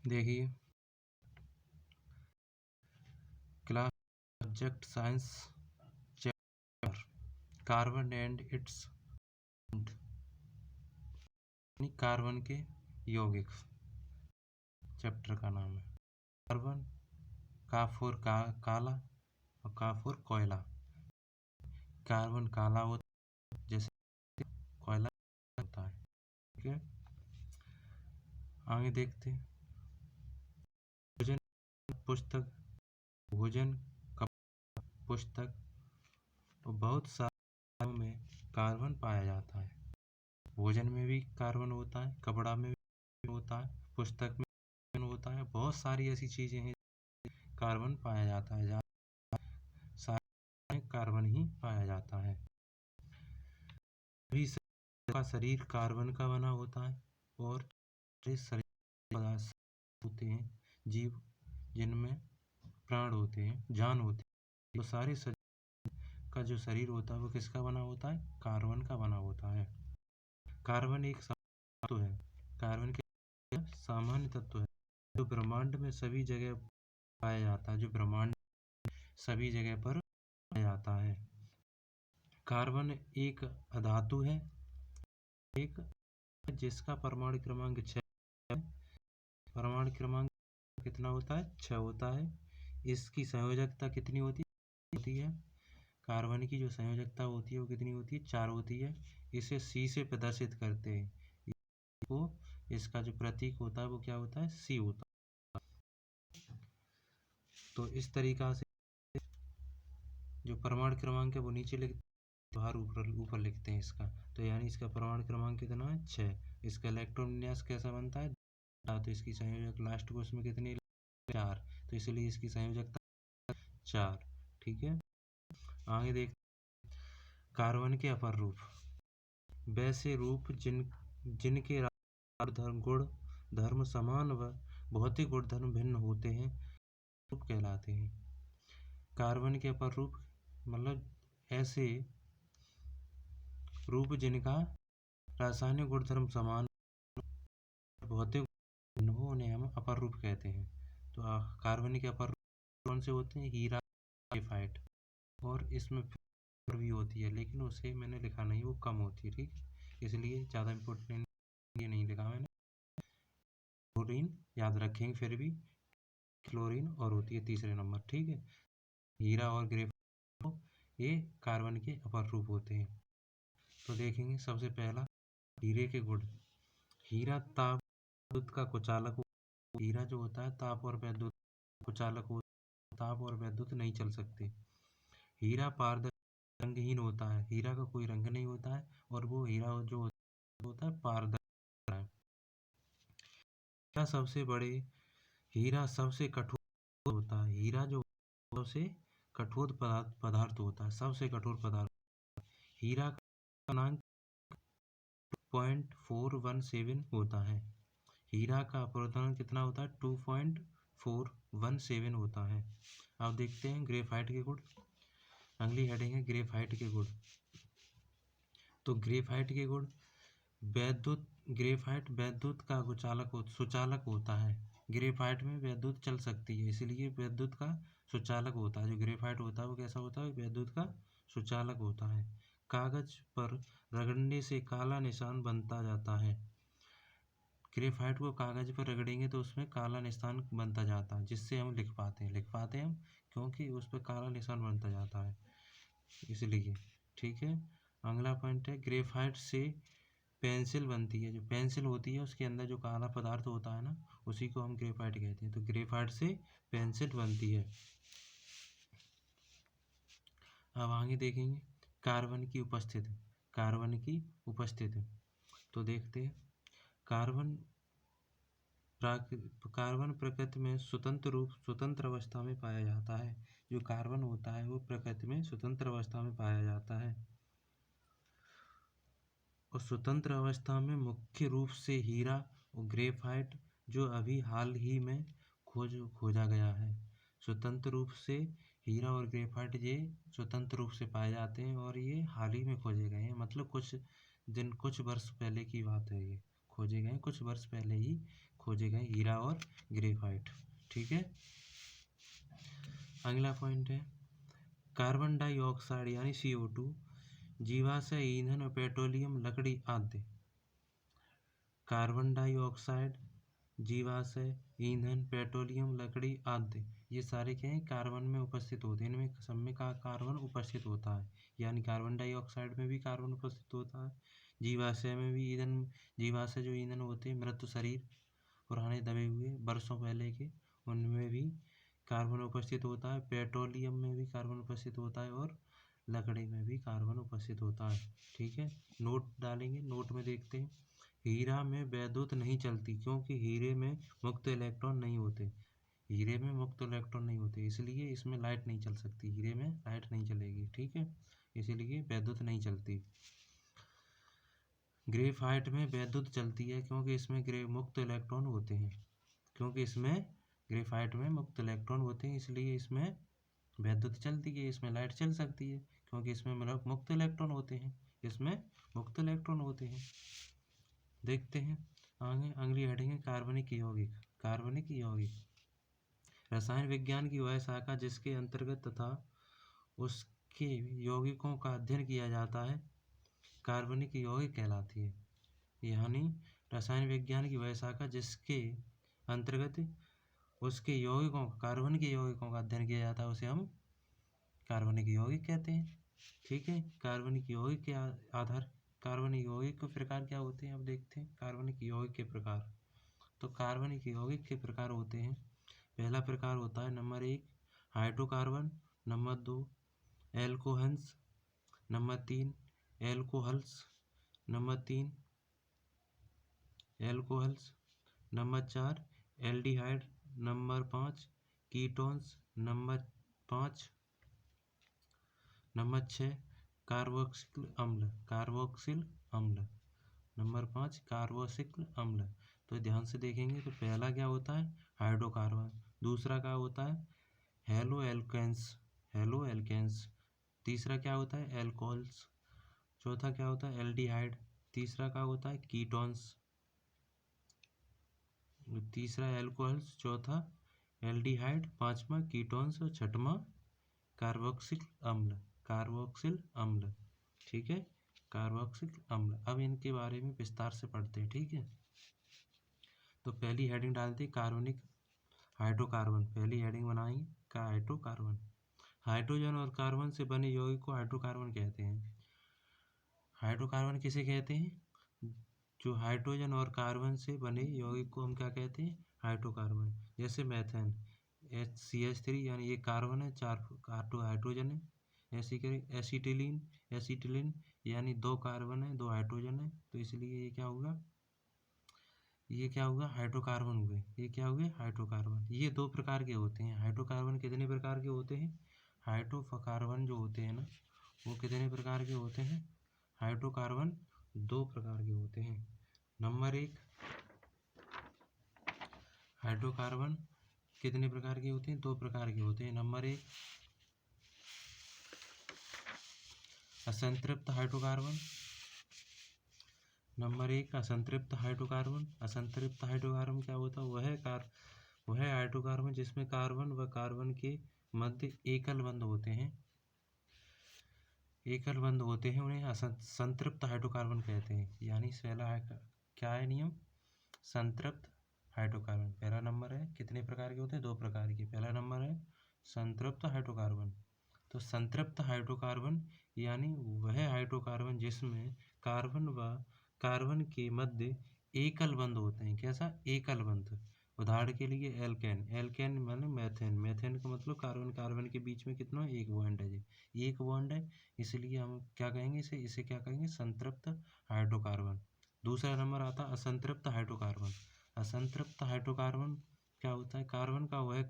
देखिए, class subject science chapter carbon and it's carbon के यौगिक चैप्टर का नाम है। कार्बन काफोर काला और काफोर कोयला। कार्बन काला होता है जैसे कोयला होता है। ठीक है, आगे देखते हैं। भोजन पुस्तक, भोजन पुस्तक और बहुत सारे में कार्बन पाया जाता है। भोजन में भी कार्बन होता है, कपड़ा में भी होता है, पुस्तक में होता है। बहुत सारी ऐसी चीजें हैं कार्बन पाया जाता है, जहाँ सारे कार्बन ही पाया जाता है। सभी का शरीर कार्बन का बना होता है और शरीर पदार्थ होते हैं, जीव जिनमें प्राण होते हैं, जान होती है। तो सारे का जो शरीर होता है वो किसका बना होता है? कार्बन का बना होता है। कार्बन एक तत्व है। कार्बन के सामान्य तत्व है जो ब्रह्मांड में सभी जगह पाया जाता है, जो ब्रह्मांड सभी जगह पर पाया जाता है। कार्बन एक अधातु है, एक जिसका परमाणु क्रमांक 6 है। परमाणु क्रमांक कितना होता है? 6 होता है। इसकी संयोजकता कितनी होती है? कार्बन की जो संयोजकता होती है वो कितनी होती है? 4 होती है। इसे C से प्रदर्शित करते हैं। वो इसका जो प्रतीक होता है वो क्या होता है? C होता है। तो इस तरीका से जो परमाणु क्रमांक है वो नीचे लिखते, बाहर ऊपर लिखते हैं इसका। तो यानी इसका परमाणु क्रमांक कितना है? 6। इसका इलेक्ट्रॉन विन्यास कैसा बनता है? तो इसकी संयोजक लास्ट को उसमें कितनी? 4। तो इसलिए इसकी संयोजकता 4। ठीक है, आगे देख। कार्बन के अपर रूप, वैसे रूप जिनके गुण धर्म समान व भौतिक गुणधर्म भिन्न होते हैं रूप कहलाते हैं। कार्बन के अपर रूप मतलब ऐसे रूप जिनका रासायनिक गुणधर्म समान भौतिक भिन्न हो उन्हें हम अपर रूप कहते हैं। तो कार्बन के अपर रूप कौन से होते हैं? हीरा, ग्रेफाइट, और इसमें फिर भी होती है लेकिन उसे मैंने लिखा नहीं, वो कम होती है। ठीक, इसलिए ज़्यादा इम्पोर्टेंट ये नहीं लिखा मैंने। क्लोरीन याद रखेंगे फिर भी, क्लोरीन और होती है तीसरे नंबर। ठीक है, हीरा और ग्रेफाइट ये कार्बन के अपर रूप होते हैं। तो देखेंगे सबसे पहला हीरे के गुण। हीरा ताप विद्युत का कुचालक। हीरा जो होता है ताप और विद्युत कुचालक होता है। ताप और विद्युत नहीं चल सकते। हीरा पारदर्शी रंगहीन होता है। हीरा का कोई रंग नहीं होता है और वो हीरा जो होता है पारदर्शी है। हीरा सबसे बड़े, हीरा सबसे कठोर होता है। हीरा जो सबसे कठोर पदार्थ होता है, सबसे कठोर पदार्थ। हीरा का क्वथनांक 2.417 होता है। हीरा का अपवर्तनांक कितना होता है? 2.417 होता है। अब देखते हैं ग्रेफाइट के गुण। अगली हेडिंग है ग्रेफाइट के गुण। तो ग्रेफाइट के गुण, वैद्युत ग्रेफाइट वैद्युत का सुचालक होता है। ग्रेफाइट में विद्युत चल सकती है, इसलिए विद्युत का सुचालक होता है। जो ग्रेफाइट होता है वो कैसा होता है? विद्युत का सुचालक होता है। कागज पर रगड़ने से काला निशान बनता जाता है। ग्रेफाइट को कागज पर रगड़ेंगे तो उसमें काला निशान बनता जाता है, जिससे हम लिख पाते हैं हम, क्योंकि उस पर काला निशान बनता जाता है इसलिए। ठीक है, अगला पॉइंट है ग्रेफाइट से पेंसिल बनती है। जो पेंसिल होती है उसके अंदर जो काला पदार्थ होता है ना, उसी को हम ग्रेफाइट कहते हैं। तो ग्रेफाइट से पेंसिल बनती है। अब आगे देखेंगे कार्बन की उपस्थिति। कार्बन की उपस्थिति तो देखते हैं। कार्बन प्रकृति में स्वतंत्र अवस्था में पाया जाता है। जो कार्बन होता है वो प्रकृति में स्वतंत्र अवस्था में पाया जाता है। और स्वतंत्र अवस्था में मुख्य रूप से हीरा और ग्रेफाइट, जो अभी हाल ही में खोजा गया है। स्वतंत्र रूप से हीरा और ग्रेफाइट ये स्वतंत्र रूप से पाए जाते हैं और ये हाल ही में खोजे गए हैं। मतलब कुछ वर्ष पहले की बात है, ये खोजे गए कुछ वर्ष पहले ही खोजे गए, हीरा और ग्रेफाइट। ठीक है। अगला पॉइंट है कार्बन डाइऑक्साइड यानी CO2 जीवाश्म ईंधन और पेट्रोलियम लकड़ी आदि। कार्बन डाइऑक्साइड, जीवाश्म ईंधन, पेट्रोलियम लकड़ी आदि, ये सारे क्या हैं, कार्बन में उपस्थित होते हैं। इनमें सब में कार्बन उपस्थित होता है, यानी कार्बन डाइऑक्साइड में भी कार्बन उपस्थित होता है, जीवाश्म में भी ईंधन, जीवाश्म जो ईंधन होते हैं मृत शरीर पुराने दबे हुए वर्षों पहले के, उनमें भी कार्बन उपस्थित होता है, पेट्रोलियम में भी कार्बन उपस्थित होता है और लकड़ी में भी कार्बन उपस्थित होता है। ठीक है। नोट डालेंगे, नोट में देखते हैं। हीरा में वैद्युत नहीं चलती क्योंकि हीरे में मुक्त इलेक्ट्रॉन नहीं होते। हीरे में मुक्त इलेक्ट्रॉन नहीं होते, इसलिए इसमें लाइट नहीं चल सकती, हीरे में लाइट नहीं चलेगी। ठीक है, इसीलिए वैद्युत नहीं चलती। ग्रेफाइट में वैद्युत चलती है क्योंकि इसमें मुक्त इलेक्ट्रॉन होते हैं, क्योंकि इसमें ग्रेफाइट में मुक्त इलेक्ट्रॉन होते हैं, इसलिए इसमें वैद्युत चलती है। इसमें लाइट चल सकती है क्योंकि इसमें मतलब मुक्त इलेक्ट्रॉन होते हैं, इसमें मुक्त इलेक्ट्रॉन होते हैं। देखते हैं आगे, अगली हेडिंग है कार्बनिक यौगिक। कार्बनिक यौगिक रसायन विज्ञान की वह शाखा जिसके अंतर्गत तथा उसके यौगिकों का अध्ययन किया जाता है, कार्बनिक यौगिक कहलाती है। यानी रसायन विज्ञान की वह शाखा जिसके अंतर्गत उसके यौगिकों, कार्बन के यौगिकों का अध्ययन किया जाता है, उसे हम कार्बनिक यौगिक कहते हैं। ठीक है। कार्बनिक यौगिक के आधार, कार्बनिक यौगिक के प्रकार क्या होते हैं, अब देखते हैं कार्बनिक यौगिक के प्रकार। तो कार्बनिक यौगिक के प्रकार होते हैं, पहला प्रकार होता है number 1 hydrocarbon, number 2 alcohols, number 3 alcohols, number 3 alcohols, number 4 aldehyde, number 5 ketones, number 5 number 6 carboxyl अम्ल, कार्बोक्सिल अम्ल, नंबर 5 कार्बोक्सिल अम्ल। तो ध्यान से देखेंगे तो पहला क्या होता है हाइड्रोकार्बन, दूसरा क्या होता है हेलो एल्केन्स, हेलो एल्केन्स, तीसरा क्या होता है एल्कोहल्स, चौथा क्या होता है एल्डिहाइड, तीसरा क्या होता है कीटोन्स, तीसरा एल्कोहल्स, चौथा एल्डिहाइड, पांचवा कीटोन्स और छठवां कार्बोक्सिल अम्ल, कार्बोक्सिल अम्ल। ठीक है, कार्बोक्सिल अम्ल। अब इनके बारे में विस्तार से पढ़ते हैं। ठीक है, तो पहली हेडिंग डालते कार्बनिक हाइड्रोकार्बन, पहली हेडिंग बनाई का हाइड्रोकार्बन। हाइड्रोजन और कार्बन से बने यौगिक को हाइड्रोकार्बन कहते हैं। हाइड्रोकार्बन किसे कहते हैं, जो हाइड्रोजन और कार्बन से बने यौगिक को हम क्या कहते हैं हाइड्रोकार्बन। जैसे मैथेन HCH3 यानी ये कार्बन है, 4 हाइड्रोजन है। ऐसी करें एसिटिलीन, एसिटिलीन यानी 2 कार्बन है 2 हाइड्रोजन है, तो इसलिए ये क्या होगा, ये क्या होगा हाइड्रोकार्बन हुए, ये क्या हुए हाइड्रोकार्बन। ये 2 प्रकार के होते हैं हाइड्रोकार्बन। कितने प्रकार के होते हैं, हाइड्रोकार्बन जो होते हैं ना वो कितने प्रकार के होते हैं, हाइड्रोकार्बन 2 प्रकार के होते हैं। नंबर 1 हाइड्रोकार्बन कितने प्रकार के होते हैं, 2 प्रकार के होते हैं। नंबर 1 असंतृप्त हाइड्रोकार्बन, नंबर 1 असंतृप्त हाइड्रोकार्बन। असंतृप्त हाइड्रोकार्बन क्या होता है, वह हाइड्रोकार्बन जिसमें कार्बन व कार्बन के मध्य एकल बंध होते हैं, एकल बंध होते हैं, उन्हें संतृप्त हाइड्रोकार्बन कहते हैं। यानी पहला क्या है नियम, संतृप्त हाइड्रोकार्बन। पहला नंबर है कितने प्रकार के होते हैं, 2 प्रकार के। पहला नंबर है संतृप्त हाइड्रोकार्बन। तो संतृप्त हाइड्रोकार्बन यानी वह हाइड्रोकार्बन जिसमें कार्बन व कार्बन के मध्य एकल बंध होते हैं। कैसा एकल बंध, उदाहरण के लिए एल्केन, एल्केन माने मैथेन, मैथेन का मतलब कार्बन कार्बन के बीच में कितना एक बॉन्ड है, जी एक बॉन्ड है, इसलिए हम क्या कहेंगे इसे, इसे क्या कहेंगे संतृप्त हाइड्रोकार्बन। दूसरा नंबर आता है असंतृप्त हाइड्रोकार्बन। असंतृप्त हाइड्रोकार्बन क्या होता है, कार्बन का वह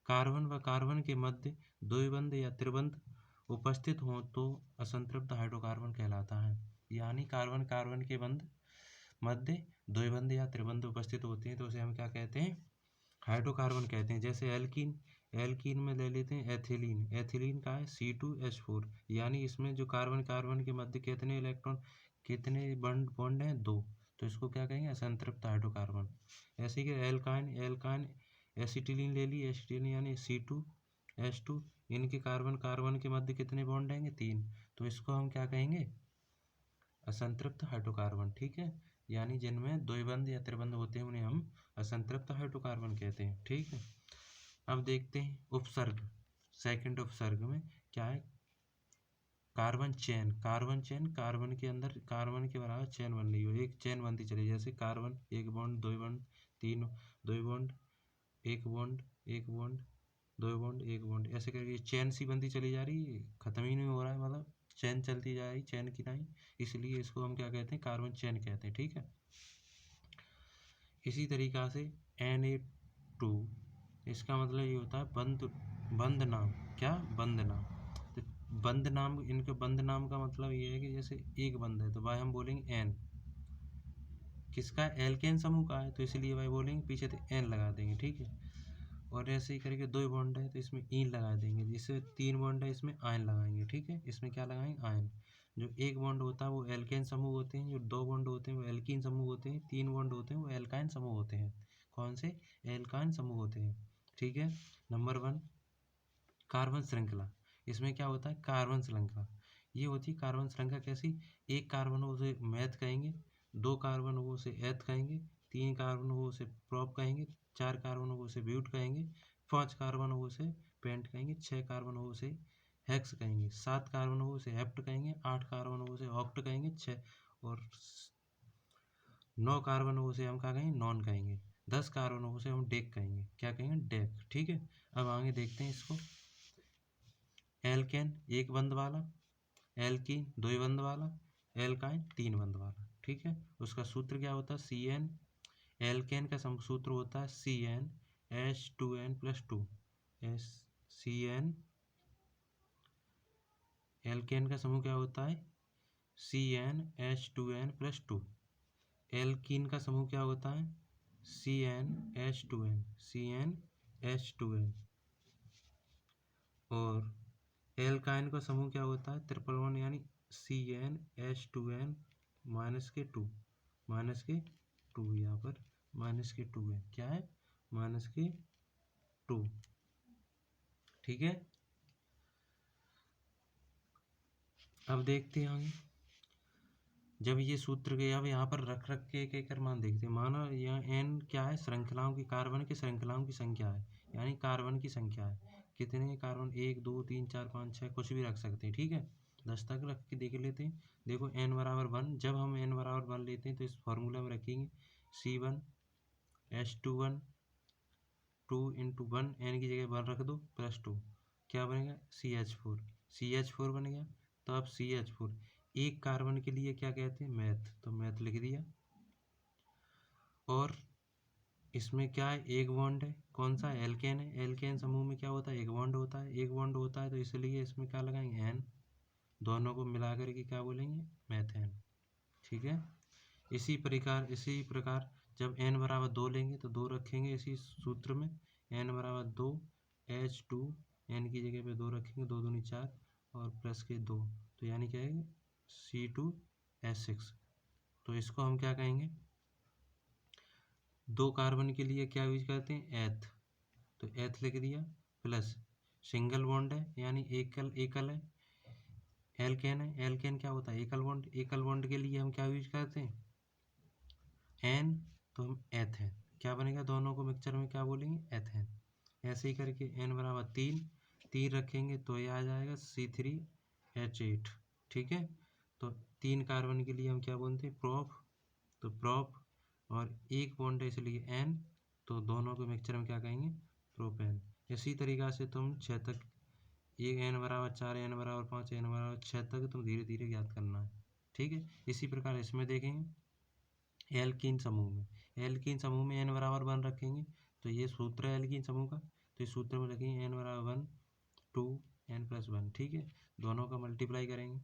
कार्बन व कार्बन के मध्य द्विबंध या त्रिबंध उपस्थित हो तो असंतृप्त हाइड्रोकार्बन कहलाता है। यानी कार्बन कार्बन के बंध मध्य द्विबंध या त्रिबंध उपस्थित होते हैं तो उसे हम क्या कहते हैं हाइड्रोकार्बन कहते हैं। जैसे एल्कीन, एल्कीन में ले लेते हैं एथिलीन, एथिलीन का है C2H4, यानी इसमें जो कार्बन कार्बन के मध्य कितने इलेक्ट्रॉन, कितने बॉन्ड हैं 2, तो इसको क्या कहेंगे, असंतृप्त हाइड्रोकार्बन। ऐसे ही एल्काइन एसिटिलीन ले ली, एसिटिलीन यानी C2H2, इनके कार्बन कार्बन के मध्य कितने बॉन्ड आएंगे, 3, तो इसको हम क्या कहेंगे, असंतृप्त हाइड्रोकार्बन। ठीक है, यानी जिनमें द्विबंध या त्रिबंध होते हैं उन्हें हम असंतृप्त हाइड्रोकार्बन कहते हैं। ठीक है, अब देखते हैं उपसर्ग। सेकंड उपसर्ग में क्या है, कार्बन चेन। कार्बन के अंदर कार्बन के बराबर चेन बन रही हो, एक चेन बनती चली, जैसे कार्बन एक बॉन्ड, दो बॉन्ड, तीन, दो बॉन्ड, एक बॉन्ड, एक बॉन्ड, दो बॉन्ड, एक बॉन्ड, ऐसे करके चेन सी बनती चली जा रही है, खत्म ही नहीं हो रहा है, मतलब चेन चलती जा रही, चेन की नहीं, इसलिए इसको हम क्या कहते हैं, कार्बन चेन कहते हैं। ठीक है, इसी तरीका से Na2, इसका मतलब ये होता है बंद नाम। क्या, बंद नाम। तो बंद नाम, इनके बंद नाम का मतलब ये है कि जैसे एक बंद है तो भाई हम बोलेंगे एन, किसका, एल्केन समूह का है, तो इसलिए भाई बोलेंगे पीछे तो एन लगा देंगे। ठीक है, और ऐसे ही करके दो बॉन्ड है तो इसमें ईन लगा देंगे, जिससे तीन बॉन्ड है इसमें आयन लगाएंगे। ठीक है, इसमें क्या लगाएंगे, आयन। जो एक बॉन्ड होता है वो एल्केन समूह होते हैं, जो दो बॉन्ड होते हैं वो एल्कीन समूह होते हैं, तीन बॉन्ड होते हैं वो एल्काइन समूह होते हैं। कौन से, एल्काइन समूह होते हैं। ठीक है, नंबर 1 कार्बन श्रृंखला। इसमें क्या होता है, कार्बन श्रृंखला, ये होती है कार्बन श्रृंखला कैसी, एक कार्बन हो उसे मैथ कहेंगे, दो कार्बन हो उसे एथ कहेंगे, तीन कार्बन हो उसे प्रोप कहेंगे, चार कार्बन हो उसे ब्यूट कहेंगे, पांच कार्बन हो उसे पेंट कहेंगे, छह कार्बन हो उसे हेक्स कहेंगे, सात कार्बन हो उसे हेप्ट कहेंगे, आठ कार्बन हो उसे ऑक्ट कहेंगे, छः और 9 कार्बन हो उसे हम क्या कहेंगे, नॉन कहेंगे, 10 कार्बन हो उसे हम डेक कहेंगे, क्या कहेंगे, डेक। ठीक है, अब आगे देखते हैं इसको। एल्केन एक बंद वाला, एल्कीन दो बंद वाला, एल्काइन तीन बंद वाला। ठीक है, उसका सूत्र क्या होता है, CN, एल्केन का सूत्र होता है CnH2n+2, CN, एल्केन का समूह क्या होता है, CnH2n+2, एल्कीन का समूह क्या होता है, CnH2n, और एल्काइन का समूह क्या होता है, 111 यानी CnH2n -2, यहाँ पर -2 है, क्या है, -2। ठीक है, अब देखते हैं आगे। जब ये सूत्र के अब यहाँ पर रख के एक एक मान देखते हैं, माना यहाँ n क्या है, श्रृंखलाओं की, कार्बन की श्रृंखलाओं की संख्या है, यानी कार्बन की संख्या है, कितने कार्बन, 1 2 3 4 5 6, कुछ भी रख सकते हैं। ठीक है, 10 तक रख के देख लेते हैं। देखो n बराबर 1, जब हम n बराबर 1 लेते हैं तो इस फॉर्मूला में रखेंगे C1H2 2 × 1, n की जगह 1 रख दो, +2, क्या बनेगा, CH4 बन गया। तो अब CH4 एक कार्बन के लिए क्या कहते हैं, मैथ, तो मैथ लिख दिया। और इसमें क्या है, एक बॉन्ड है, कौन सा, एल्केन है, एल्केन समूह में क्या होता है, एक बॉन्ड होता है, एक बॉन्ड होता है, तो इसलिए इसमें क्या लगाएंगे, एन, दोनों को मिला करके क्या बोलेंगे, मैथेन। ठीक है, इसी प्रकार जब n बराबर 2 लेंगे तो 2 रखेंगे इसी सूत्र में, n बराबर 2, H2, n की जगह पे 2 रखेंगे, 2 दूनी 4 और प्लस के 2, तो यानी क्या है, C2H6। तो इसको हम क्या कहेंगे, दो कार्बन के लिए क्या यूज करते हैं, एथ, तो एथ लिख दिया, प्लस सिंगल बॉन्ड है यानी एकल है, एल्केन है, एल्केन क्या होता है, एकल बॉन्ड के लिए हम क्या यूज करते हैं, एन, तो हम एथेन, क्या बनेगा, दोनों को मिक्सचर में क्या बोलेंगे, एथेन। ऐसे ही करके n बराबर 3 रखेंगे तो ये आ जाएगा C3H8। ठीक है, तो 3 कार्बन के लिए हम क्या बोलते हैं, प्रोप, तो प्रोप, और एक बॉन्ड है इसलिए n, तो दोनों को मिक्सचर में क्या कहेंगे, प्रोपेन। इसी तरीका से तुम 6 तक, एक n बराबर 4, n बराबर 5, n बराबर 6 तक तुम धीरे धीरे ज्ञात करना है। ठीक है, इसी प्रकार इसमें देखेंगे, एल्कीन समूह में n बराबर 1 रखेंगे, तो ये सूत्र है एल्कीन समूह का, तो इस सूत्र में रखेंगे n बराबर 1 2 n+1। ठीक है, दोनों का मल्टीप्लाई करेंगे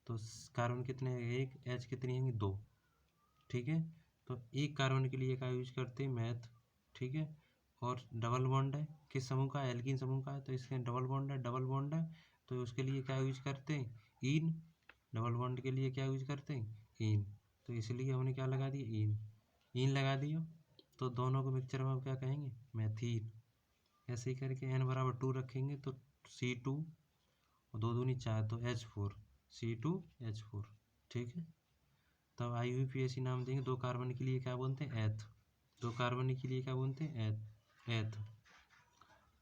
तो कार्बन कितने हैं, एक, H कितनी है, 2। ठीक है, तो एक कार्बन के लिए क्या यूज करते हैं, मैथ। ठीक है, और डबल बॉन्ड है, किस समूह का, एल्कीन समूह का है, तो इसके डबल बॉन्ड है तो उसके लिए क्या यूज करते हैं, इन, डबल बॉन्ड के लिए क्या यूज करते हैं, इन। तो इसलिए हमने क्या लगा दिया, ईन लगा दिया। तो दोनों को मिक्सचर में अब क्या कहेंगे, मैथीन। ऐसे ही करके n बराबर 2 रखेंगे तो C2 और 2 दूनी 4 तो H4, C2H4। ठीक है, तब IUPAC नाम देंगे। 2 कार्बन के लिए क्या बोलते हैं, एथ। 2 कार्बन के लिए क्या बोलते हैं, एथ।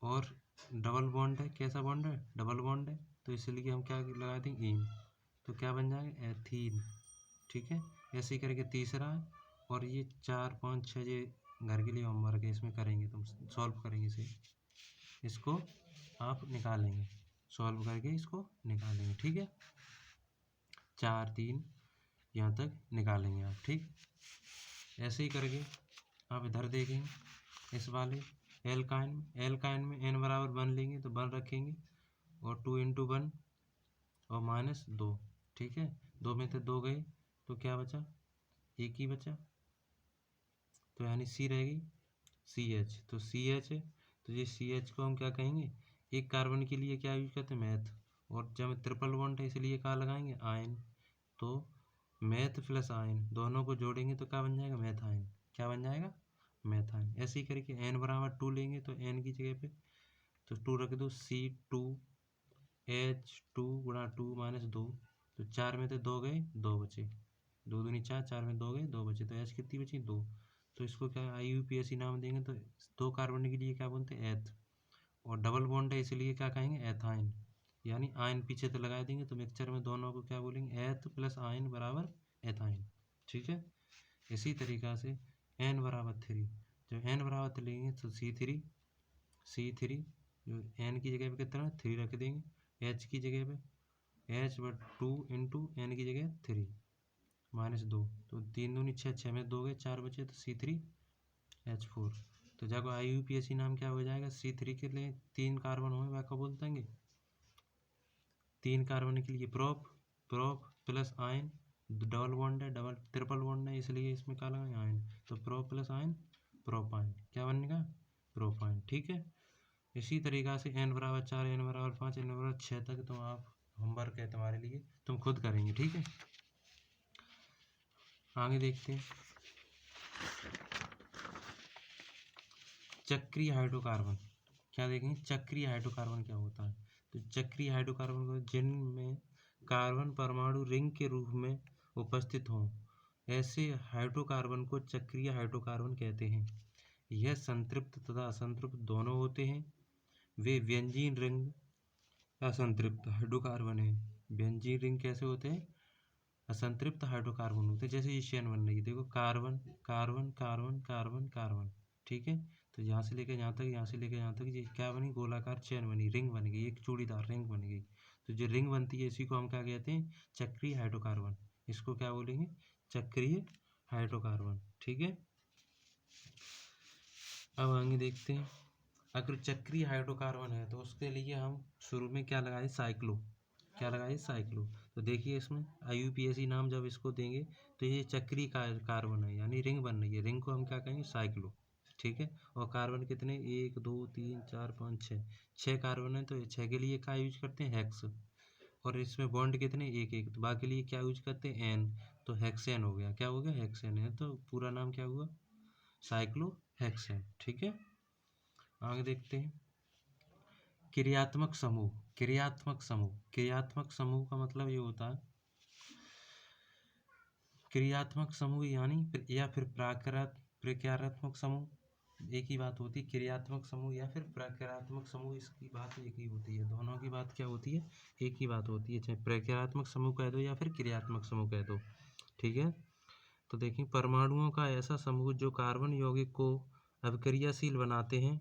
और डबल बॉन्ड है, कैसा बॉन्ड है, डबल बॉन्ड है, तो इसलिए हम क्या लगा देंगे, इन। तो क्या बन जाएगा, एथीन। ठीक है, ऐसे ही करके तीसरा है। और ये 4 5 6 ये घर के लिए होमवर्क है, इसमें करेंगे, तुम सॉल्व करेंगे इसे, इसको आप निकालेंगे, सॉल्व करके इसको निकालेंगे। ठीक है, 4 3 यहाँ तक निकालेंगे आप। ठीक, ऐसे ही करके आप इधर देखेंगे इस वाले एल्काइन में n बराबर 1 लेंगे तो 1 रखेंगे और 2 × 1 और -2। ठीक है, 2 में से 2 गए तो क्या बचा, एक ही बचा, तो यानी C रहेगी, CH। तो CH है, तो ये CH को हम क्या कहेंगे, एक कार्बन के लिए क्या यूज करते हैं, मैथ। और जब ट्रिपल बॉन्ड है इसलिए क्या लगाएंगे, आयन। तो मैथ प्लस आयन दोनों को जोड़ेंगे तो क्या बन जाएगा, मैथाइन। क्या बन जाएगा, मैथाइन। ऐसे ही करके n बराबर 2 लेंगे तो n की जगह पे तो 2 रख दो, C2H2 गुणा 2 -2। तो 4 में से 2 गए, 2 बचे, 2 दूनी 4, 4 में 2 गए, 2 बचे, तो H कितनी बची, 2। तो इसको क्या IUPAC नाम देंगे। तो 2 कार्बन के लिए क्या बोलते हैं, एथ। और डबल बॉन्ड है इसलिए क्या कहेंगे, एथाइन। यानी आयन पीछे तो लगा देंगे तो मिक्सचर में दोनों को क्या बोलेंगे, एथ प्लस आयन बराबर एथाइन। ठीक है, इसी तरीक़ा से n बराबर 3, जब n बराबर 3 लेंगे तो C3 जो n की जगह पे कितना 3 रख देंगे, h की जगह पे H/2 × n की जगह 3 -2। तो 3 दूनी 6, 6 में 2 गए, 4 बचे, तो C3H4। तो जब IUPAC नाम क्या हो जाएगा, C3 के लिए 3 कार्बन होंगे, वह क्या बोलते हैं, 3 कार्बन के लिए prop plus ion, double bond है, डबल ट्रिपल बॉन्ड है, इसलिए इसमें क्या लगाएंगे, आयन। तो प्रोप प्लस आयन प्रोपाइन, क्या बनेगा, प्रोपाइन। ठीक है, इसी तरीक़ा से n बराबर 4, n बराबर 5, n बराबर 6 तक तो आप होमवर्क है तुम्हारे लिए, तुम खुद करेंगे। ठीक है, आगे देखते हैं चक्रीय हाइड्रोकार्बन। क्या देखेंगे, चक्रीय हाइड्रोकार्बन क्या होता है। तो चक्रीय हाइड्रोकार्बन को जिनमें कार्बन परमाणु रिंग के रूप में उपस्थित हों, ऐसे हाइड्रोकार्बन को चक्रीय हाइड्रोकार्बन कहते हैं। यह संतृप्त तथा असंतृप्त दोनों होते हैं। वे व्यंजीन रिंग असंतृप्त हाइड्रोकार्बन है। व्यंजीन रिंग कैसे होते हैं, असंतृप्त हाइड्रोकार्बन होते हैं। जैसे ये चेन बन रही है, देखो carbon carbon carbon carbon carbon. ठीक है, तो यहाँ से लेकर यहाँ तक, यहाँ से लेकर यहाँ तक, ये क्या बनी, गोलाकार चेन बनी, रिंग बन गई, एक चूड़ीदार रिंग बन गई। तो जो रिंग बनती है इसी को हम क्या कहते हैं, चक्रीय हाइड्रोकार्बन। इसको क्या बोलेंगे, चक्रीय हाइड्रोकार्बन। ठीक है, अब आगे देखते हैं, अगर चक्रीय हाइड्रोकार्बन है तो उसके लिए हम शुरू में क्या लगाए, साइक्लो। क्या लगाए, साइक्लो। तो देखिए इसमें IUPAC नाम जब इसको देंगे तो ये चक्रीय कार्बन है, यानी रिंग बन रही है, रिंग को हम क्या कहेंगे, साइक्लो। ठीक है, और कार्बन कितने, 1 2 3 4 5 6 कार्बन है, तो 6 के लिए क्या यूज करते हैं, हेक्स। और इसमें बॉन्ड कितने, 1 1, तो बाकी लिए क्या यूज करते हैं, एन। तो हेक्सेन हो गया, क्या हो गया, हेक्सेन है। तो पूरा नाम क्या हुआ, साइक्लो हेक्सेन। ठीक है, आगे देखते हैं क्रियात्मक समूह। क्रियात्मक समूह का मतलब ये होता है, क्रियात्मक समूह यानी या फिर प्रक्रियात्मक समूह, एक ही बात होती है। क्रियात्मक समूह या फिर प्रक्रियात्मक समूह, इसकी बात एक ही होती है, दोनों की बात क्या होती है, एक ही बात होती है, चाहे प्रक्रियात्मक समूह कह दो या फिर क्रियात्मक समूह कह दो। ठीक है, तो देखिए परमाणुओं का ऐसा समूह जो कार्बन यौगिक को अभिक्रियाशील बनाते हैं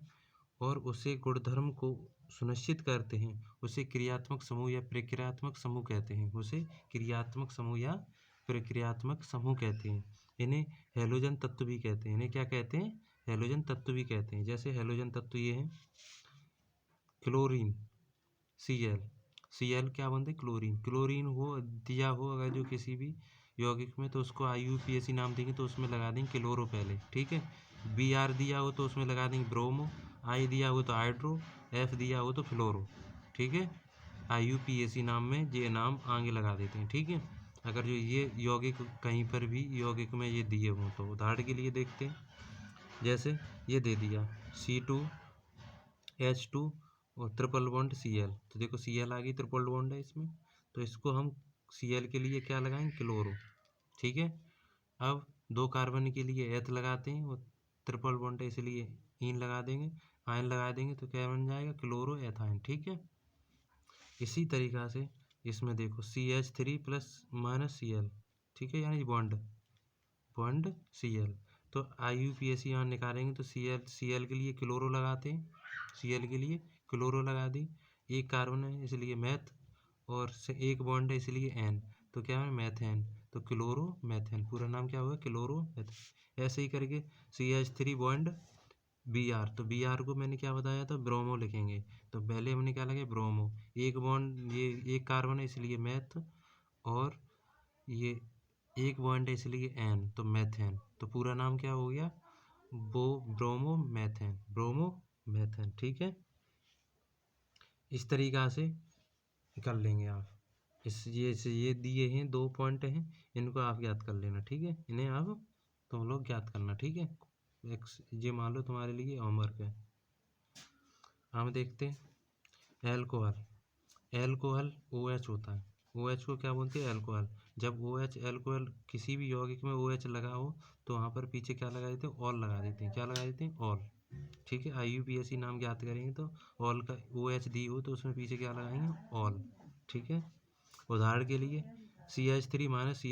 और उसे गुणधर्म को सुनिश्चित करते हैं, उसे क्रियात्मक समूह या प्रक्रियात्मक समूह कहते हैं। उसे क्रियात्मक समूह या प्रक्रियात्मक समूह कहते हैं। इन्हें हैलोजन तत्व भी कहते हैं। इन्हें क्या कहते हैं, हैलोजन तत्व भी कहते हैं। जैसे हैलोजन तत्व ये हैं, क्लोरीन Cl क्या बनते, क्लोरीन हो दिया हो अगर जो किसी भी यौगिक में, तो उसको IUPAC नाम देंगे, तो उसमें लगा देंगे क्लोरो पहले। ठीक है, Br दिया हो तो उसमें लगा देंगे ब्रोमो, I दिया हो तो हाइड्रो, F दिया हो तो फ्लोरो। ठीक है, IUPAC नाम में ये नाम आगे लगा देते हैं। ठीक है, अगर जो ये यौगिक कहीं पर भी यौगिक में ये दिए हों तो उदाहरण के लिए देखते हैं, जैसे ये दे दिया C2H2 और ट्रिपल बॉन्ड Cl, तो देखो Cl आ गई, ट्रिपल बॉन्ड है इसमें, तो इसको हम Cl के लिए क्या लगाएंगे, क्लोरो। ठीक है, अब 2 कार्बन के लिए एथ लगाते हैं और ट्रिपल बॉन्ड है इसलिए इन लगा देंगे, आयन लगा देंगे, तो क्या बन जाएगा, क्लोरो एथाइन। ठीक है, इसी तरीक़ा से इसमें देखो CH3 प्लस माइनस Cl, ठीक है, यानी बॉन्ड बॉन्ड Cl, तो IUPAC यहाँ निकालेंगे तो Cl के लिए क्लोरो लगाते हैं, Cl के लिए क्लोरो लगा दी, एक कार्बन है इसलिए मैथ, और से एक बॉन्ड है इसलिए N, तो क्या है, मैथेन, तो क्लोरो मैथेन, पूरा नाम क्या होगा, क्लोरो मैथेन। ऐसे ही करके CH3 बॉन्ड Br, तो Br को मैंने क्या बताया था, ब्रोमो लिखेंगे, तो पहले हमने क्या लगे, ब्रोमो, एक बॉन्ड, ये एक कार्बन है इसलिए मैथ, और ये एक बॉन्ड है इसलिए एन, तो मैथेन, तो पूरा नाम क्या हो गया, ब्रोमो मैथेन, ब्रोमो मैथेन। ठीक है, इस तरीक़ा से कर लेंगे आप। ये दिए हैं 2 पॉइंट हैं, इनको आप ज्ञात कर लेना। ठीक है, इन्हें आप तुम लोग ज्ञात करना। ठीक है, ये मान लो तुम्हारे लिए होमवर्क है। हम देखते हैं एल्कोहल OH होता है, OH को क्या बोलते हैं, अल्कोहल। जब OH अल्कोहल किसी भी यौगिक में OH लगा हो तो वहाँ पर पीछे क्या लगा देते हैं, ऑल लगा देते हैं, क्या लगा देते हैं, ऑल। ठीक है, IUPAC नाम ज्ञात करेंगे तो ऑल का OH दी हो तो उसमें पीछे क्या लगाएंगे, ऑल। ठीक है, उदाहरण के लिए CH3 minus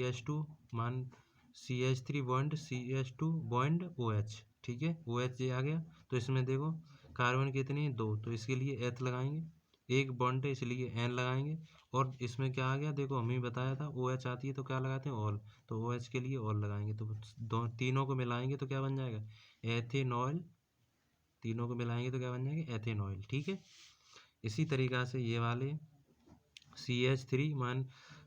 CH3 bond CH2 bond OH। ठीक है, OH ये आ गया, तो इसमें देखो कार्बन कितने हैं, 2, तो इसके लिए एथ लगाएंगे, एक बॉन्ड है इसलिए N लगाएंगे, और इसमें क्या आ गया, देखो हमें बताया था OH आती है तो क्या लगाते हैं, ऑल, तो OH के लिए ऑल लगाएंगे, तो तीनों को मिलाएंगे तो क्या बन जाएगा, एथेनॉल, तीनों को मिलाएंगे तो क्या बन जाएगा, एथेनॉल। ठीक है, इसी तरीक़ा से ये वाले CH3 मान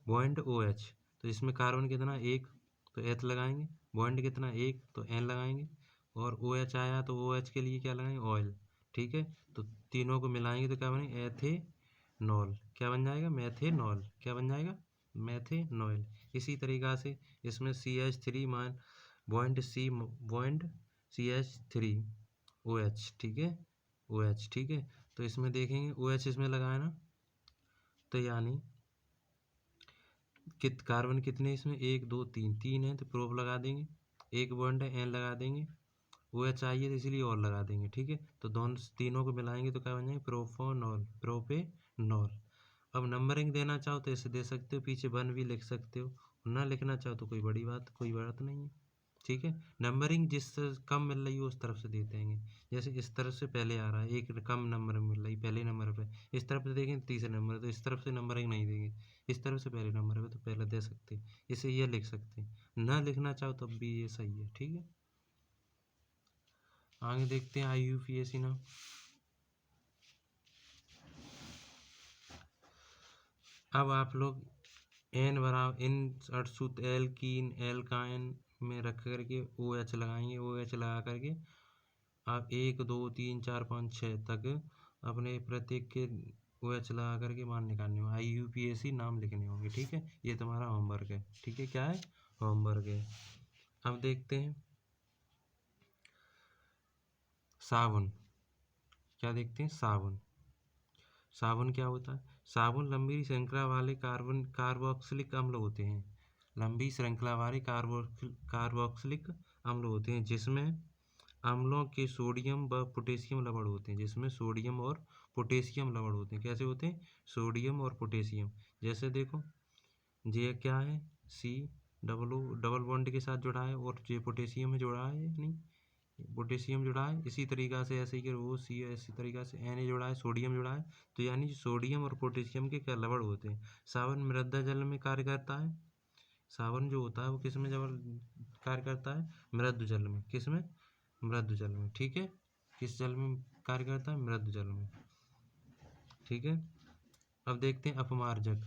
बॉन्ड OH, तो इसमें कार्बन कितना, 1, तो एथ लगाएंगे, बॉन्ड कितना, 1, तो N लगाएंगे, और OH आया तो OH के लिए क्या लगाएंगे, ऑयल। ठीक है, तो तीनों को मिलाएंगे तो क्या बनेगा, एथेनॉल, क्या बन जाएगा, मैथेनॉल, क्या बन जाएगा, मैथेनॉल। इसी तरीक़ा से इसमें CH3 मान बॉन्ड CH3 OH। ठीक है, OH। ठीक है, तो इसमें देखेंगे OH इसमें लगाया ना, तो यानी कार्बन कितने इसमें, 1 2 3, 3 है तो प्रोप लगा देंगे, एक बॉन्ड है N लगा देंगे, OH चाहिए तो इसलिए और लगा देंगे। ठीक है, तो दोनों तीनों को मिलाएंगे तो क्या बन जाएंगे, प्रोपेनॉल। अब नंबरिंग देना चाहो तो ऐसे दे सकते हो, पीछे 1 भी लिख सकते हो, ना लिखना चाहो तो कोई बात नहीं है। ठीक है, नंबरिंग जिस कम मिल रही हो उस तरफ से देते हैं, जैसे इस तरफ से पहले आ रहा है, एक कम नंबर मिल रही पहले नंबर पे, इस तरफ से देखें तीसरे नंबर, तो इस तरफ से नंबरिंग नहीं देंगे, इस तरफ से पहले नंबर पे तो पहले दे सकते हैं, इसे ये लिख सकते हैं, ना लिखना चाहो तब भी ये सही है। ठीक है, आगे देखते हैं IUPAC नाम। अब आप लोग N बराबर इन अड़सूत एल्कीन एल्काइन में रख करके OH लगाएंगे, OH लगा करके आप 1 2 3 4 5 6 तक अपने प्रत्येक के OH लगा करके मान निकालने होंगे, IUPAC नाम लिखने होंगे। ठीक है, ये तुम्हारा होमवर्क है। ठीक है, क्या है, होमवर्क है। अब देखते हैं साबुन, क्या देखते हैं, साबुन क्या होता है, साबुन लंबी श्रृंखला वाले कार्बोक्सिलिक अम्ल होते हैं, लंबी श्रृंखला वाले कार्बोक्सिलिक अम्ल होते हैं, जिसमें अम्लों के सोडियम व पोटेशियम लवण होते हैं, जिसमें सोडियम और पोटेशियम लवण होते हैं। कैसे होते हैं, सोडियम और पोटेशियम। जैसे देखो ये क्या है, डबल बॉन्ड के साथ जुड़ा है, और ये पोटेशियम में जुड़ा है, नहीं पोटेशियम जुड़ा है, इसी तरीक़ा से ऐसे ही वो इसी तरीक़ा से Na जुड़ा है, सोडियम जुड़ा है, तो यानी सोडियम और पोटेशियम के क्या लवण होते हैं। साबुन मृदा जल में कार्य करता है, साबुन जो होता है वो किस में कार्य करता है, मृदु जल में, किस में, मृदु जल में। ठीक है, किस जल में कार्य करता है, मृदु जल में। ठीक है, अब देखते हैं अपमार्जक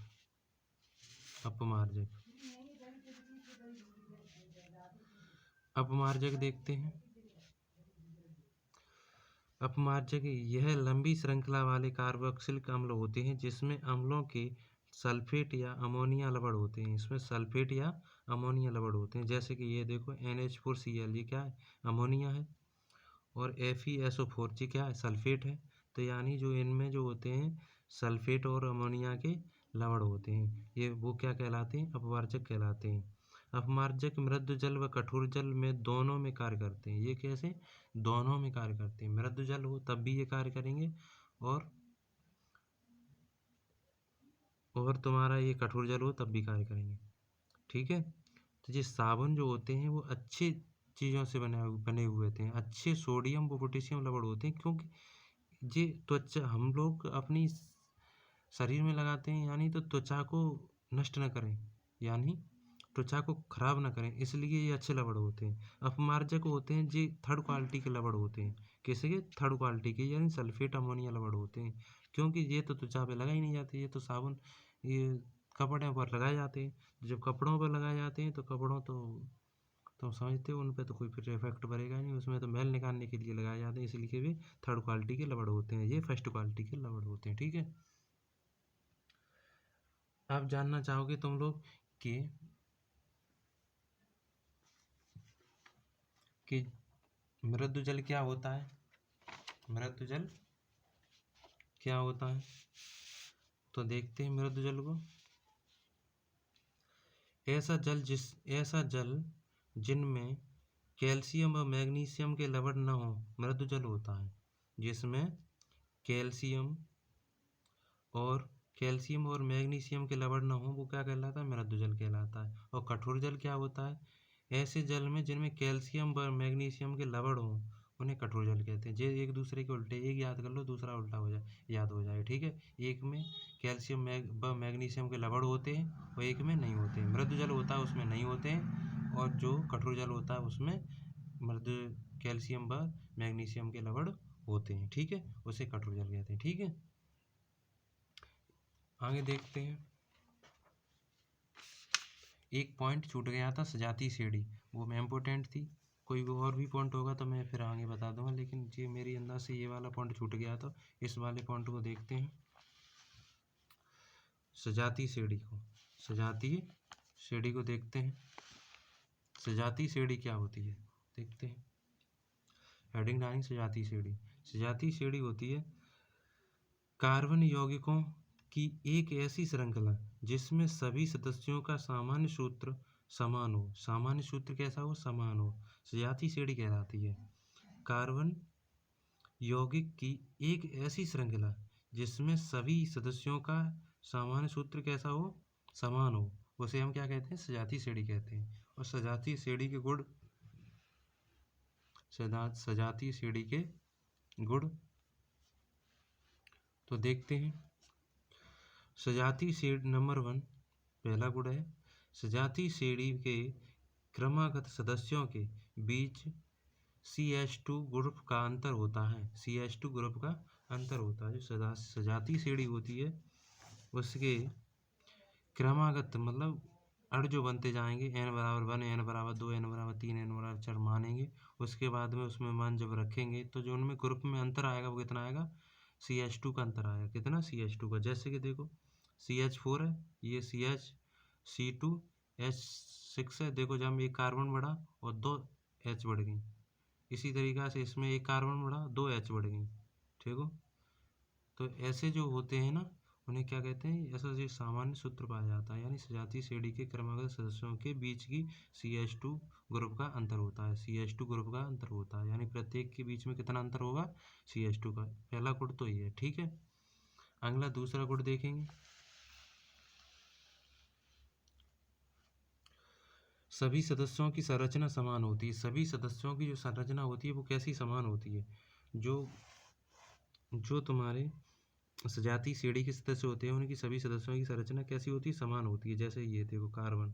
देखते हैं। अपमार्जक यह लंबी श्रृंखला वाले कार्बोक्सिलिक अम्ल होते हैं, जिसमें अम्लों के सल्फेट या अमोनिया लवण होते हैं। इसमें सल्फेट या अमोनिया लवण होते हैं। जैसे कि ये देखो NH4Cl, ये क्या है? अमोनिया है। और FeSO4 जी क्या है? सल्फेट है। तो यानी जो इनमें जो होते हैं सल्फेट और अमोनिया के लवण होते हैं, ये वो क्या कहलाते हैं? अपवार्जक कहलाते हैं। अपमार्जक मृदु जल व कठोर जल में दोनों में कार्य करते हैं। ये कैसे? दोनों में कार्य करते हैं। मृदु जल हो तब भी ये कार्य करेंगे, और तुम्हारा ये कठोर जल हो तब भी कार्य करेंगे। ठीक है। तो ये साबुन जो होते हैं वो अच्छी चीज़ों से बने हुए होते हैं। अच्छे सोडियम व पोटेशियम लवण होते हैं, क्योंकि ये त्वचा हम लोग अपनी शरीर में लगाते हैं, यानी तो त्वचा को नष्ट न करें, यानी त्वचा को खराब ना करें, इसलिए ये अच्छे लवण होते हैं। अपमार्जक होते हैं जी थर्ड क्वालिटी के लवण होते हैं। कैसे के? थर्ड क्वालिटी के, यानी सल्फेट अमोनिया लवण होते हैं, क्योंकि ये तो त्वचा पे लगा ही नहीं जाते। ये तो साबुन ये कपड़ों पर लगाए जाते हैं। जब कपड़ों पर लगाए जाते हैं तो कपड़ों तो समझते हो, उन पे तो कोई फिर इफेक्ट पड़ेगा नहीं, उसमें तो मैल निकालने के लिए लगाए जाते हैं, इसलिए भी थर्ड क्वालिटी के लवण होते हैं। ये फर्स्ट क्वालिटी के लवण होते हैं। ठीक है। आप जानना चाहोगे तुम लोग कि मृदु जल क्या होता है? मृदु जल क्या होता है? तो देखते हैं मृदु जल को। ऐसा जल जिनमें कैल्शियम व मैग्नीशियम के लवण न हो, मृदु जल होता है। जिसमें कैल्शियम और मैग्नीशियम के लवण न हो, वो क्या कहलाता है? मृदु जल कहलाता है। और कठोर जल क्या होता है? ऐसे जल में जिनमें कैल्शियम व मैग्नीशियम के लवण हो, उन्हें कठोर जल कहते हैं। जे एक दूसरे के उल्टे, एक याद कर लो दूसरा उल्टा हो जाए, याद हो जाए। ठीक है। एक में कैल्शियम व मैग्नीशियम के लवण होते हैं और एक में नहीं होते हैं। मृदु जल होता है उसमें नहीं होते हैं, और जो कठोर जल होता है उसमें मृदु कैल्शियम व मैग्नीशियम के लवण होते हैं। ठीक है। उसे कठोर जल कहते हैं। ठीक है। आगे देखते हैं। एक पॉइंट छूट गया था, सजातीय श्रेणी, वो मैं इम्पोर्टेंट थी। कोई और भी पॉइंट होगा तो मैं फिर आगे बता दूंगा, लेकिन ये मेरी अंदर से ये वाला पॉइंट छूट गया था। इस वाले पॉइंट को देखते हैं, सजातीय श्रेणी को देखते हैं। सजातीय श्रेणी क्या होती है देखते हैं। हेडिंग डालेंगे सजातीय श्रेणी होती है कार्बन यौगिकों की एक ऐसी श्रृंखला जिसमें सभी सदस्यों का सामान्य सूत्र समान हो। सामान्य सूत्र कैसा हो? समान हो। सजातीय श्रेणी कहलाती है। कार्बन यौगिक की एक ऐसी श्रृंखला जिसमें सभी सदस्यों का सामान्य सूत्र कैसा हो? समान हो, उसे हम क्या कहते हैं? सजातीय श्रेणी कहते हैं। और सजातीय श्रेणी के गुण, सजातीय श्रेणी के गुण तो देखते हैं। सजातीय श्रेणी नंबर 1, पहला गुण है सजातीय श्रेणी के क्रमागत सदस्यों के बीच CH2 ग्रुप का अंतर होता है। CH2 ग्रुप का अंतर होता है। जो सजातीय श्रेणी होती है उसके क्रमागत मतलब अण जो बनते जाएंगे, n बराबर 1, n बराबर 2, n बराबर 3, n बराबर 4 मानेंगे। उसके बाद में उसमें मान जब रखेंगे तो जो उनमें ग्रुप में अंतर आएगा वो कितना आएगा? CH2 का अंतर आएगा। कितना? CH2 का। जैसे कि देखो CH4 है, ये C2H6 है। देखो जब एक कार्बन बढ़ा और 2 H बढ़ गई, इसी तरीक़ा से इसमें एक कार्बन बढ़ा 2 H बढ़ गई। ठीक हो। तो ऐसे जो होते हैं ना, उन्हें क्या कहते हैं? ऐसा जो सामान्य सूत्र पाया जाता है, यानी सजातीय श्रेणी के क्रमागत सदस्यों के बीच की CH2 ग्रुप का अंतर होता है। CH2 ग्रुप का अंतर होता है, यानी प्रत्येक के बीच में कितना अंतर होगा? CH2 का। पहला गुण तो ये है। ठीक है। अगला दूसरा गुण देखेंगे। सभी सदस्यों की संरचना समान होती है। सभी सदस्यों की जो संरचना होती है वो कैसी समान होती है? जो तुम्हारे सजातीय श्रेणी के सदस्य होते हैं उनकी सभी सदस्यों की संरचना कैसी होती है? समान होती है। जैसे ये देखो कार्बन,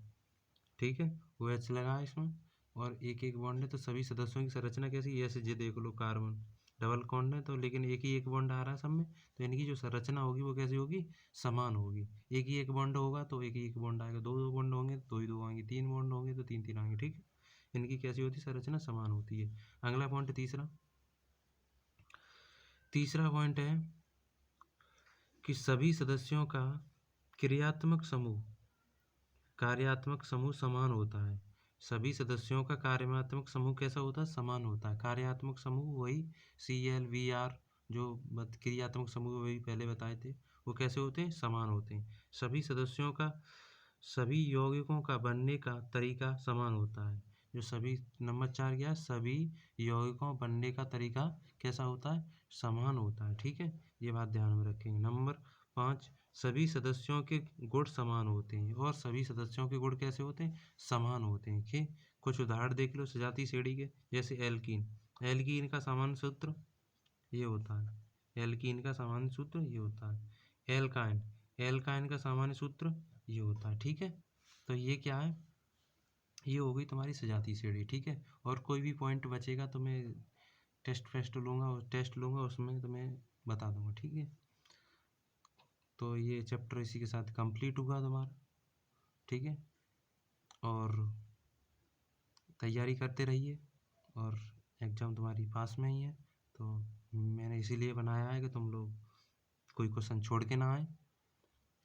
ठीक है, वो H लगा है इसमें और एक एक बॉन्ड है, तो सभी सदस्यों की संरचना कैसी है? ऐसे ये देख लो कार्बन डबल बॉन्ड है तो, लेकिन एक ही एक बॉन्ड आ रहा है सब में, तो इनकी जो संरचना होगी वो कैसी होगी? समान होगी। एक ही एक बॉन्ड होगा तो एक ही एक बॉन्ड आएगा, दो दो बॉन्ड होंगे तो दो ही दो आएंगे, तीन बॉन्ड होंगे तो तीन तीन आएंगे। ठीक है। इनकी कैसी होती है? संरचना समान होती है। अगला पॉइंट तीसरा पॉइंट है कि सभी सदस्यों का क्रियात्मक समूह कार्यात्मक समूह समान होता है। सभी सदस्यों का कार्यात्मक समूह कैसा होता है? समान होता है। कार्यात्मक समूह वही CL, VR जो क्रियात्मक समूह वही पहले बताए थे, वो कैसे होते हैं? समान होते हैं। सभी यौगिकों का बनने का तरीका समान होता है। जो सभी नंबर 4 क्या है? सभी यौगिकों बनने का तरीका कैसा होता है? समान होता है। ठीक है, ये बात ध्यान में रखेंगे। नंबर 5 सभी सदस्यों के गुण समान होते हैं। और सभी सदस्यों के गुण कैसे होते हैं? समान होते हैं। ठीक, कुछ उदाहरण देख लो सजातीय श्रेणी के, जैसे एल्कीन। एल्कीन का सामान्य सूत्र ये होता है। एल्कीन का सामान्य सूत्र ये होता है। एल्काइन एल्काइन का सामान्य सूत्र ये होता है। ठीक है, तो ये क्या है? ये हो गई तुम्हारी सजातीय श्रेणी। ठीक है, और कोई भी पॉइंट बचेगा तो मैं टेस्ट लूँगा उसमें तुम्हें बता दूंगा। ठीक है, तो ये चैप्टर इसी के साथ कंप्लीट हुआ तुम्हारा। ठीक है, और तैयारी करते रहिए, और एग्ज़ाम तुम्हारी पास में ही है, तो मैंने इसीलिए बनाया है कि तुम लोग कोई क्वेश्चन छोड़ के ना आए,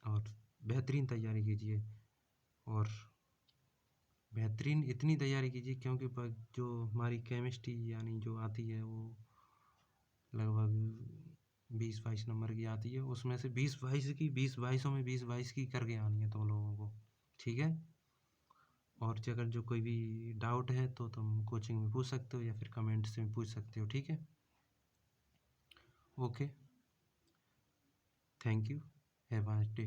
और बेहतरीन तैयारी कीजिए। और बेहतरीन इतनी तैयारी कीजिए क्योंकि जो हमारी केमिस्ट्री यानी जो आती है वो लगभग 20-22 नंबर की आती है। उसमें से 20-22 में 20-22 की करके आनी है तुम लोगों को। ठीक है, और अगर जो कोई भी डाउट है तो तुम कोचिंग में पूछ सकते हो या फिर कमेंट से पूछ सकते हो। ठीक है, okay, thank you, have a nice day.